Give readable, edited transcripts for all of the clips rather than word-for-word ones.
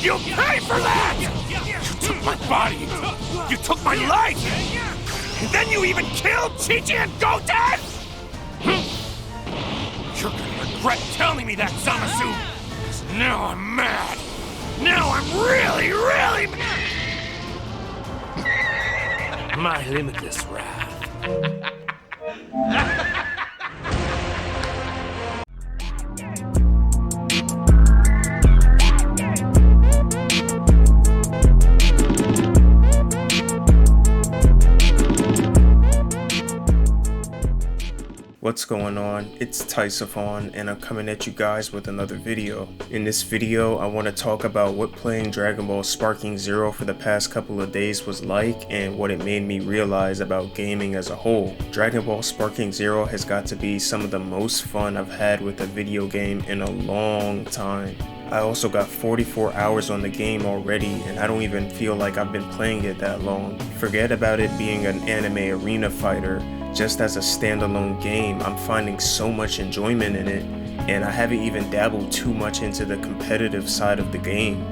You'll pay for that! You took my body. You took my life. And then you even killed Chi-Chi and Goten! You're gonna regret telling me that, Zamasu! 'Cause now I'm mad! Now I'm really, really mad! My limitless wrath. What's going on? It's Tysophon and I'm coming at you guys with another video. In this video, I want to talk about what playing Dragon Ball Sparking Zero for the past couple of days was like and what it made me realize about gaming as a whole. Dragon Ball Sparking Zero has got to be some of the most fun I've had with a video game in a long time. I also got 44 hours on the game already and I don't even feel like I've been playing it that long. Forget about it being an anime arena fighter. Just as a standalone game, I'm finding so much enjoyment in it, and I haven't even dabbled too much into the competitive side of the game.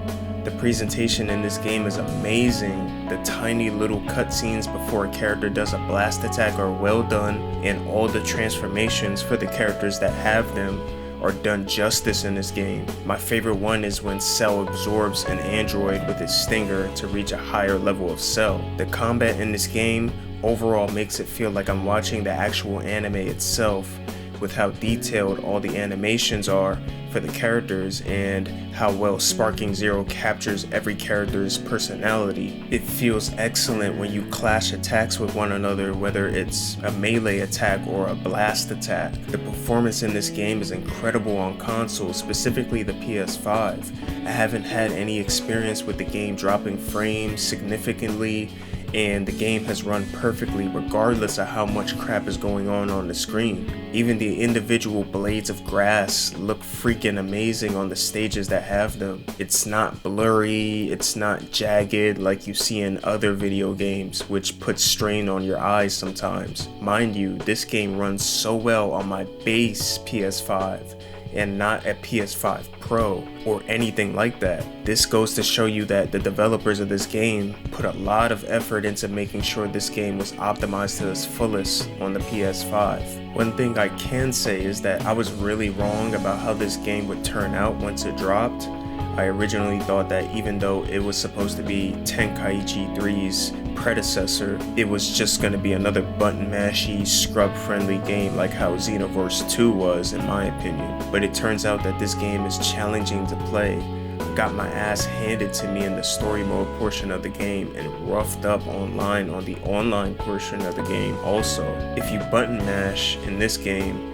The presentation in this game is amazing. The tiny little cutscenes before a character does a blast attack are well done, and all the transformations for the characters that have them are done justice in this game. My favorite one is when Cell absorbs an android with his stinger to reach a higher level of Cell. The combat in this game overall makes it feel like I'm watching the actual anime itself, with how detailed all the animations are for the characters and how well Sparking Zero captures every character's personality. It feels excellent when you clash attacks with one another, whether it's a melee attack or a blast attack. The performance in this game is incredible on console, specifically the PS5. I haven't had any experience with the game dropping frames significantly, and the game has run perfectly regardless of how much crap is going on the screen. Even the individual blades of grass look freaking amazing on the stages that have them. It's not blurry, it's not jagged like you see in other video games, which puts strain on your eyes sometimes. Mind you, this game runs so well on my base PS5 and not a PS5 Pro or anything like that. This goes to show you that the developers of this game put a lot of effort into making sure this game was optimized to its fullest on the PS5. One thing I can say is that I was really wrong about how this game would turn out once it dropped. I originally thought that even though it was supposed to be Tenkaichi 3's predecessor, it was just going to be another button mashy, scrub friendly game like how Xenoverse 2 was, in my opinion. But it turns out that this game is challenging to play. I got my ass handed to me in the story mode portion of the game and roughed up online on the online portion of the game also. If you button mash in this game,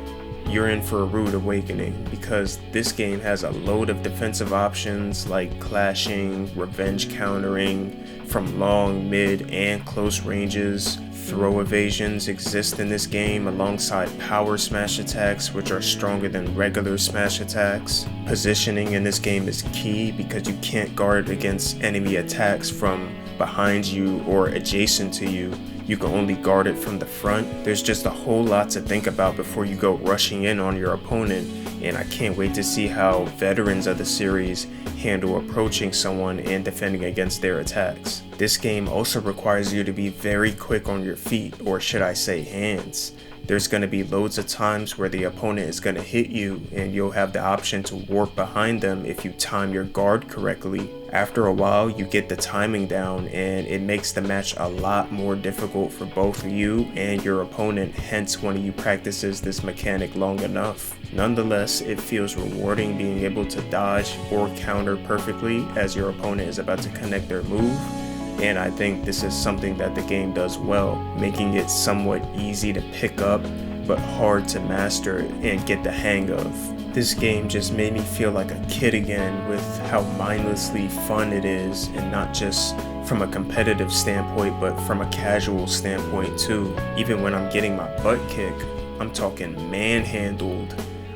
you're in for a rude awakening, because this game has a load of defensive options like clashing, revenge countering from long, mid, and close ranges. Throw evasions exist in this game alongside power smash attacks, which are stronger than regular smash attacks. Positioning in this game is key because you can't guard against enemy attacks from behind you or adjacent to you. You can only guard it from the front. There's just a whole lot to think about before you go rushing in on your opponent, and I can't wait to see how veterans of the series handle approaching someone and defending against their attacks. This game also requires you to be very quick on your feet, or should I say hands. There's going to be loads of times where the opponent is going to hit you and you'll have the option to warp behind them if you time your guard correctly. After a while, you get the timing down and it makes the match a lot more difficult for both you and your opponent, hence one of you practices this mechanic long enough. Nonetheless, it feels rewarding being able to dodge or counter perfectly as your opponent is about to connect their move. And I think this is something that the game does well, making it somewhat easy to pick up but hard to master and get the hang of. This game just made me feel like a kid again with how mindlessly fun it is, and not just from a competitive standpoint but from a casual standpoint too. Even when I'm getting my butt kicked, I'm talking manhandled,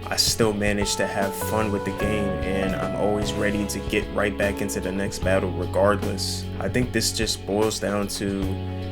I still manage to have fun with the game, and I'm always ready to get right back into the next battle regardless. I think this just boils down to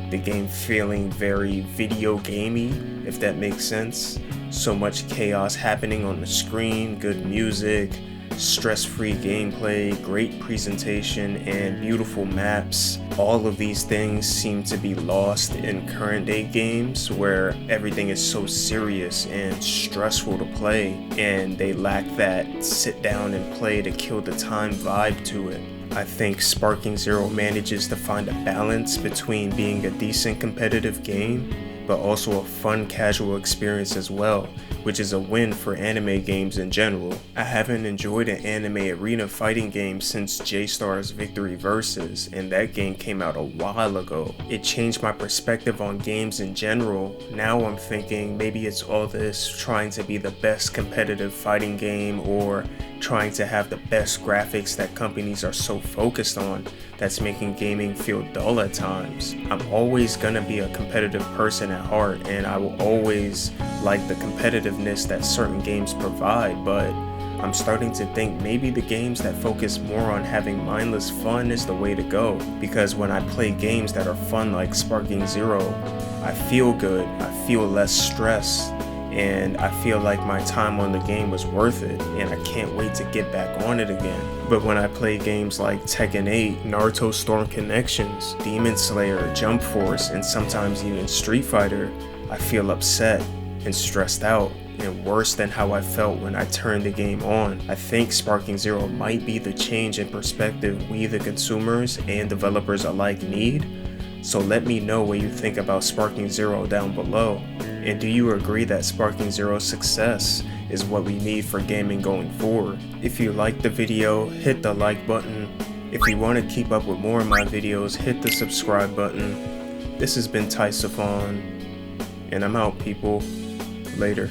the game feeling very video gamey, if that makes sense. So much chaos happening on the screen, good music, stress-free gameplay, great presentation, and beautiful maps. All of these things seem to be lost in current day games where everything is so serious and stressful to play, and they lack that sit down and play to kill the time vibe to it. I think Sparking Zero manages to find a balance between being a decent competitive game, but also a fun casual experience as well, which is a win for anime games in general. I haven't enjoyed an anime arena fighting game since J-Star's Victory Versus, and that game came out a while ago. It changed my perspective on games in general. Now I'm thinking maybe it's all this trying to be the best competitive fighting game or trying to have the best graphics that companies are so focused on that's making gaming feel dull at times. I'm always gonna be a competitive person at heart, and I will always like the competitiveness that certain games provide, but I'm starting to think maybe the games that focus more on having mindless fun is the way to go, because when I play games that are fun like Sparking Zero, I feel good, I feel less stress, and I feel like my time on the game was worth it, and I can't wait to get back on it again. But when I play games like Tekken 8, Naruto Storm Connections, Demon Slayer, Jump Force, and sometimes even Street Fighter, I feel upset and stressed out, and worse than how I felt when I turned the game on. I think Sparking Zero might be the change in perspective we the consumers and developers alike need. So let me know what you think about Sparking Zero down below. And do you agree that Sparking Zero's success is what we need for gaming going forward? If you liked the video, hit the like button. If you want to keep up with more of my videos, hit the subscribe button. This has been Tysophon, and I'm out, people. Later.